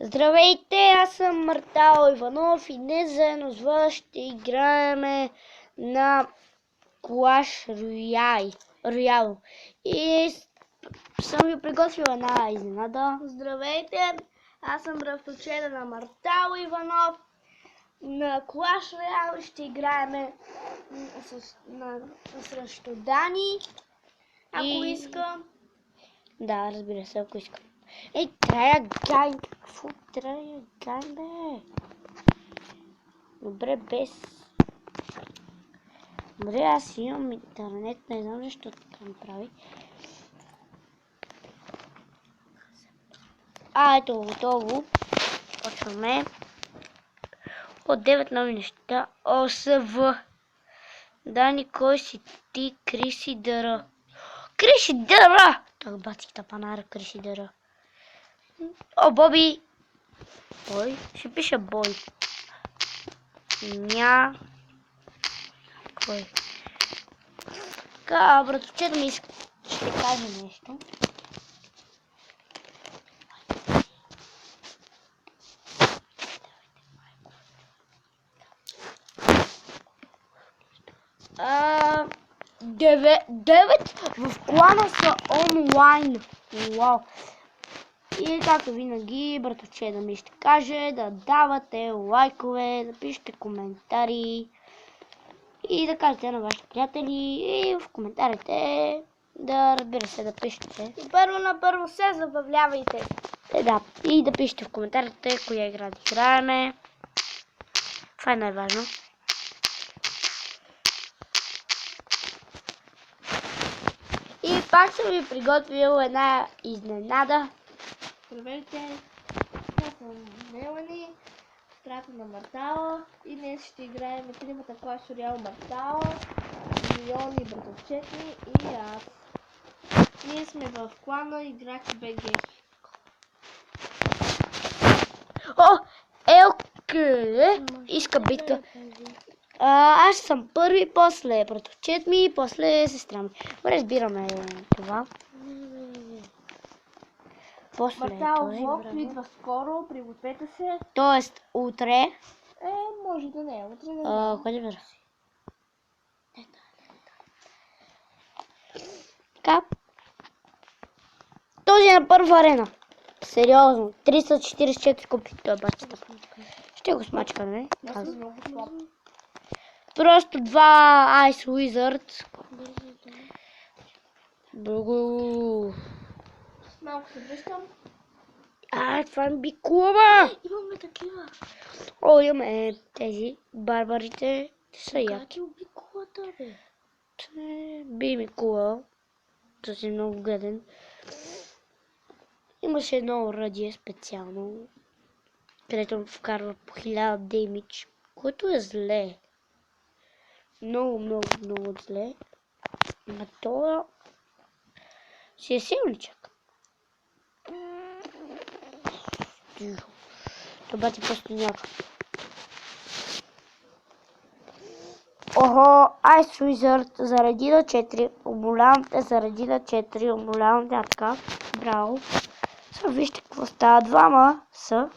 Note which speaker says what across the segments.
Speaker 1: Здравейте, аз съм Мартал Иванов и днес заедно с вас ще играем на Clash Royale. И съм ви приготвила една изненада. Здравейте, аз съм братовчеда на Мартал Иванов. На Clash Royale ще играем срещу Дани, ако искам. Да, разбира се, ако искам. Ей, трябва гайн. Какво трябва гайн, бе? Добре, без. Добре, аз имам интернет, не знам защо така ми прави. Ето, готово. Почваме. От 9 нови неща. ОСВ. Дани, кой си ти? Криси Дъра. Криси Дъра! Так баци тапанара, Криси Дъра. О, Боби! Бой? Ще пиша Бой. Кой? Така, братовчето ми ще каже нещо. Девет в клана са онлайн. Вау. И както винаги, братовче да ми ще каже да давате лайкове, да пишете коментари и да кажете на вашите приятели и в коментарите да, разбира се, да пишете. И първо се забавлявайте. Да, и да пишете в коментарите коя игра да играеме. Това е най-важно. И пак съм ви приготвил една изненада. Здравейте, аз съм Мелани, сестрата на Мартала и днес ще играем тримата Clash Royale Мартала, Милион и братовчет ми и аз. Ние сме в клана Играчи БГ. О, Елке иска битка. Аз съм първи, после братовчет ми и после сестра ми. Разбираме това.
Speaker 2: Мартал влог идва скоро, пригответе се.
Speaker 1: Тоест утре.
Speaker 2: Може да не е утре, не знам.
Speaker 1: Кой да бера? Така. Този е на първа арена. Сериозно. 344 купи той бачета. Ще го смачкаме. Просто два Ice Wizard. Много.
Speaker 2: Малко се връщам.
Speaker 1: Това е бикува!
Speaker 2: Имаме такива.
Speaker 1: О, имаме тези барбарите. Те са яки.
Speaker 2: Как е обикулата, бе?
Speaker 1: Би ми кула. Това си много гаден. Имаше едно оръдие специално, където вкарва по 1000 демидж, което е зле. Много зле. Но това си е силничък. Това ти просто някакъв. Охо, Ice Wizard заради на 4, умолявам те, заради на 4, умолявам те, така, браво. Сега вижте какво става, двама са.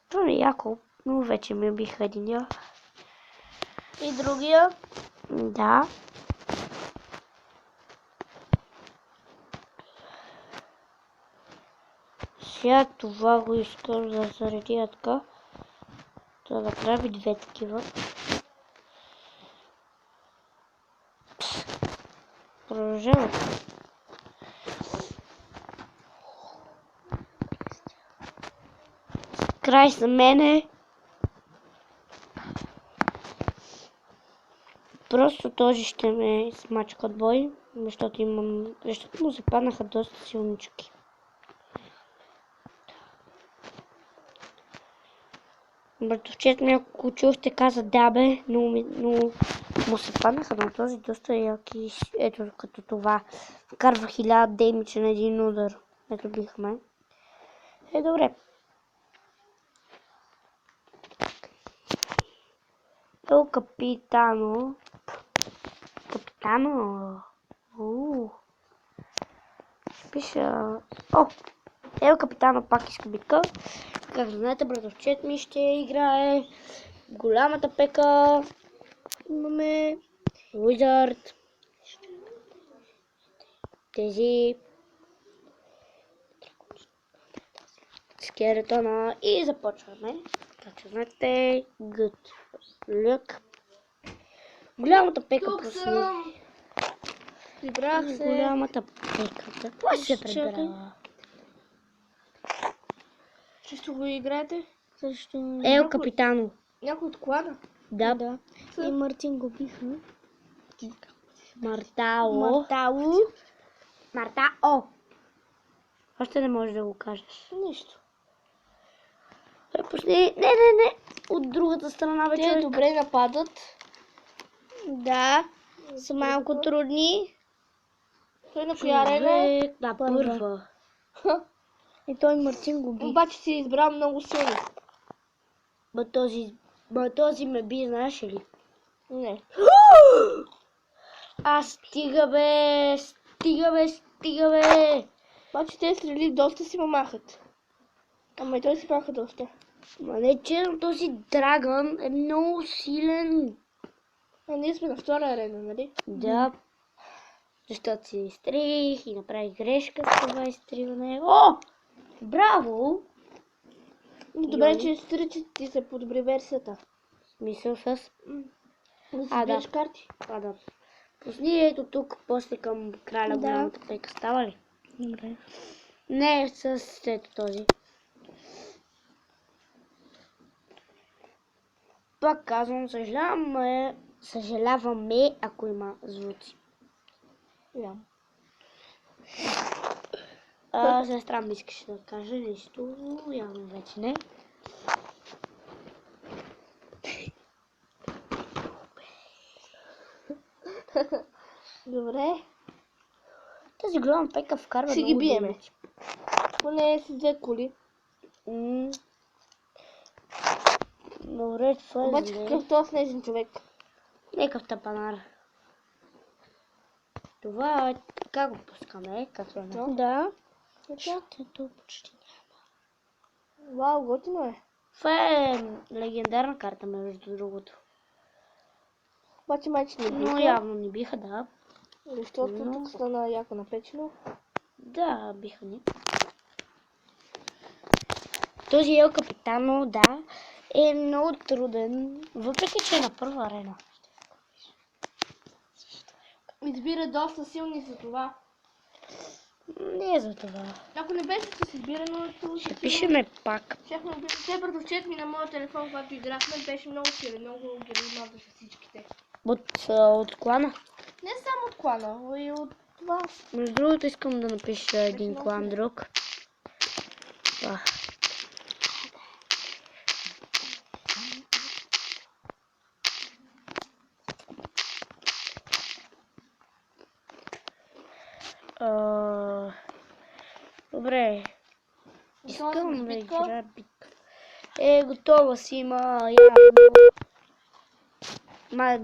Speaker 1: Това е яко, но вече ми биха единия.
Speaker 2: И другия?
Speaker 1: Да. Сега това го искам да заредя така. Да направи две такива. Продължавам. Край за мене. Просто този ще ме смачка от бой, защото му се паднаха доста силнички. Братовчет ми, ако чухте, каза да бе, но му се паднаха на този доста яки. Ето като това. Вкарва 1000 демидж на един удар. Ето бихме. Добре. Капитано. Капитано. Ще пиша. О! Ел Капитана пак иска битка. Както знаете, братовчет ми ще играе голямата пека. Имаме Wizard. Тези скелетона и започваме. Както знаете, good luck. Голямата пека пусни.
Speaker 2: Прибрах се.
Speaker 1: Голямата пека. Кой се прибрала?
Speaker 2: Често го играете?
Speaker 3: Също.
Speaker 1: Ел Капитано.
Speaker 2: Някой от клана?
Speaker 1: Да.
Speaker 3: И Мартин го биха.
Speaker 1: Мартао. Мартао. Още не можеш да го кажеш.
Speaker 2: Нищо.
Speaker 1: Пусни. Не. От другата страна вече.
Speaker 2: Те добре нападат.
Speaker 3: Да. Са малко трудни.
Speaker 2: Той на коя арена е?
Speaker 1: Да, първа.
Speaker 3: И той Мартин го би.
Speaker 2: Обаче си избрал много силно.
Speaker 1: Този ме би, знаеш ли?
Speaker 2: Не.
Speaker 1: Стига бе!
Speaker 2: Обаче те стрели доста си махат. Ама и той си маха доста.
Speaker 1: Ма не, че този драгон е много силен.
Speaker 2: А ние сме на втора арена, нали?
Speaker 1: Да. Защото си изтрих и направих грешка с това изтриване. О! Браво!
Speaker 2: Добре, че стричат ти се подобри версията.
Speaker 1: Мисъл с...
Speaker 2: Да си бираш карти.
Speaker 1: Да. Пусни ето тук, после към краля голямата пека. Става ли?
Speaker 3: Добре.
Speaker 1: Не, с ето този. Пак казвам, съжаляваме, ако има звуци. Сестра ми искаше да каже нещо, явно вече не.
Speaker 2: Добре.
Speaker 1: Тази голяма пека вкарва
Speaker 2: Ще ги
Speaker 1: много
Speaker 2: биеме.
Speaker 1: демидж.
Speaker 2: Поне с две коли.
Speaker 1: Добре, това е
Speaker 2: Обаче
Speaker 1: зле.
Speaker 2: какъв този снежен човек?
Speaker 1: Некъв тапанар. Това е... Как го пускаме? Как е?
Speaker 3: Да.
Speaker 1: Щето почти няма.
Speaker 2: Вау, готино е.
Speaker 1: Това е легендарна карта, между другото.
Speaker 2: Обаче майче не биха.
Speaker 1: Но явно не биха, да.
Speaker 2: Защото тук стана яко напечено.
Speaker 1: Да, биха ни. Този Ел Капитано, да, е много труден, въпреки че е на първа арена.
Speaker 2: Избира доста силни за това.
Speaker 1: Не е за това.
Speaker 2: Ако не беше с избирането,
Speaker 1: Ще пишеме пак.
Speaker 2: Те братовчет ми на моя телефон, когато играхме, беше много силен, много ги размазваше всичките.
Speaker 1: От клана.
Speaker 2: Не само от клана, но и от това.
Speaker 1: Между другото искам да напиша един клан друг. Добре. Искам да игра битка. Готова си има явно.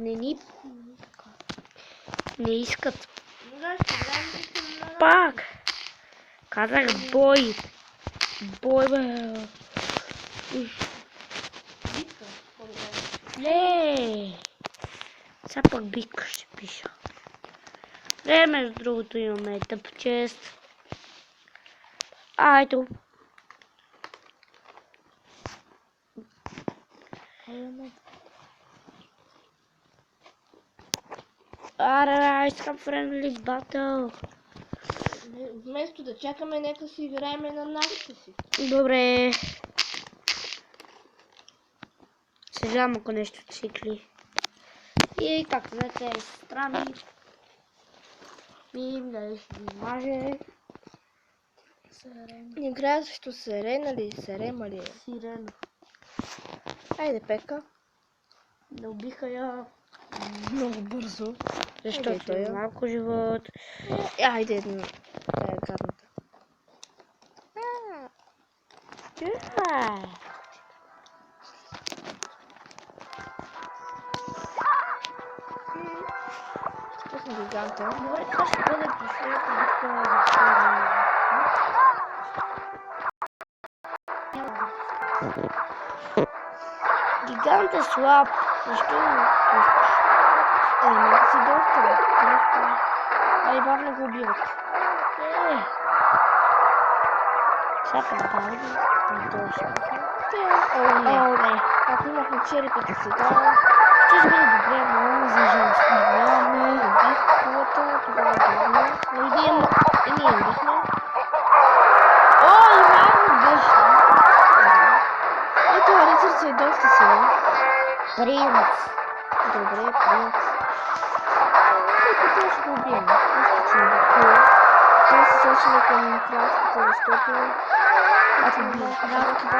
Speaker 1: Не искат. Пак. Казах бой. Бой, бе. Не. Сега пък битка ще пиша. Между другото имаме тъп чест. Ето. Искам friendly battle.
Speaker 2: Вместо да чакаме, нека си играеме на нашите си.
Speaker 1: Добре. Съжалявам, ако нещо цикли. И както знаете, сестра ми дали ще ги маже.
Speaker 2: Не играя също Сирена ли? Сирема ли?
Speaker 1: Сирена.
Speaker 2: Айде, пека.
Speaker 1: Да убиха я.
Speaker 2: Много бързо.
Speaker 1: Защото е малко живот.
Speaker 2: Айде една. Тая е гадната. Пусна гиганта.
Speaker 1: Добре, това ще бъде последната битка за Гигант е слаб. Защо не пускаш?
Speaker 3: Ема си доста.
Speaker 1: Ай, бавно го убиват. Сега предава ли? Не, това ще не.
Speaker 3: Ако имахме черепите сега,
Speaker 1: Ще бъде добре, много за жалост. Нямаме.
Speaker 3: хората, тогава бяхме.
Speaker 1: Нали да имаме... Ние имахме. О, имаме беше.
Speaker 3: Ето, рицар си е доста силен.
Speaker 1: Принц.
Speaker 3: Добре, принц.
Speaker 1: Нека това ще го убием.
Speaker 3: Мисля, че е хубаво. Той се сочи към кралската, защото...
Speaker 1: Ако би кралската...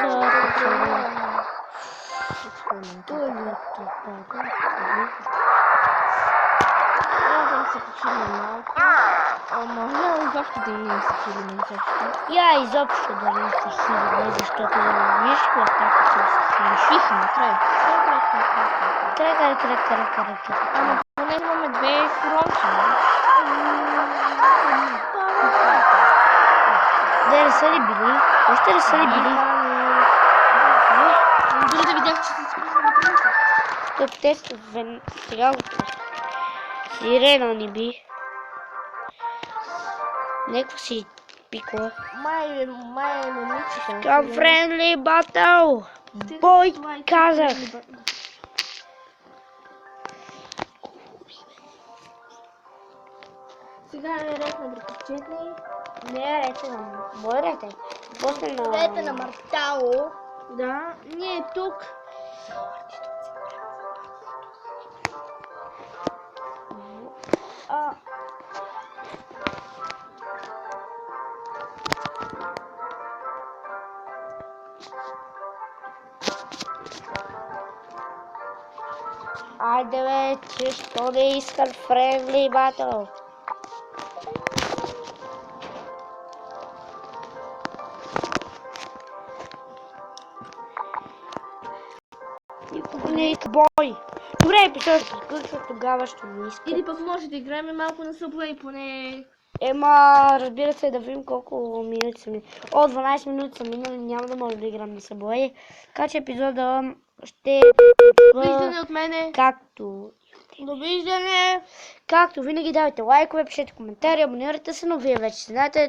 Speaker 3: Да се почине малко. Ама я изобщо да не се хилим изобщо.
Speaker 1: Я изобщо да не се хилим, защото виж атака се
Speaker 3: Решиха накрая.
Speaker 1: Край.
Speaker 3: Ама поне имаме две коронки.
Speaker 1: Де не са ли били? Още не са ли били?
Speaker 3: Дори да видях, че се списва на принца.
Speaker 1: Тук те сега го пусна. Сирена ни би. Неква си пикла.
Speaker 3: Май е момичета.
Speaker 1: Come friendly battle! Бой, казах!
Speaker 3: Сега е ред на братовчетни.
Speaker 1: Не, рете на... Мой рете. После на...
Speaker 3: Ред на Мартало.
Speaker 2: Да, ние тук.
Speaker 1: Айде бе, че що не искат friendly battle? Никога не иска бой. Добре, епизодът се приключва, тогава ще не иска.
Speaker 2: Или пък може да играем малко на Subway, поне...
Speaker 1: Ема, разбира се, да видим колко минути са минали. О, 12 минути са минали, няма да може да играм на Subway. Така че епизода ще
Speaker 2: Виждане от мене.
Speaker 1: както...
Speaker 2: Довиждане!
Speaker 1: Както винаги, давайте лайкове, пишете коментари, абонирайте се, но вие вече знаете,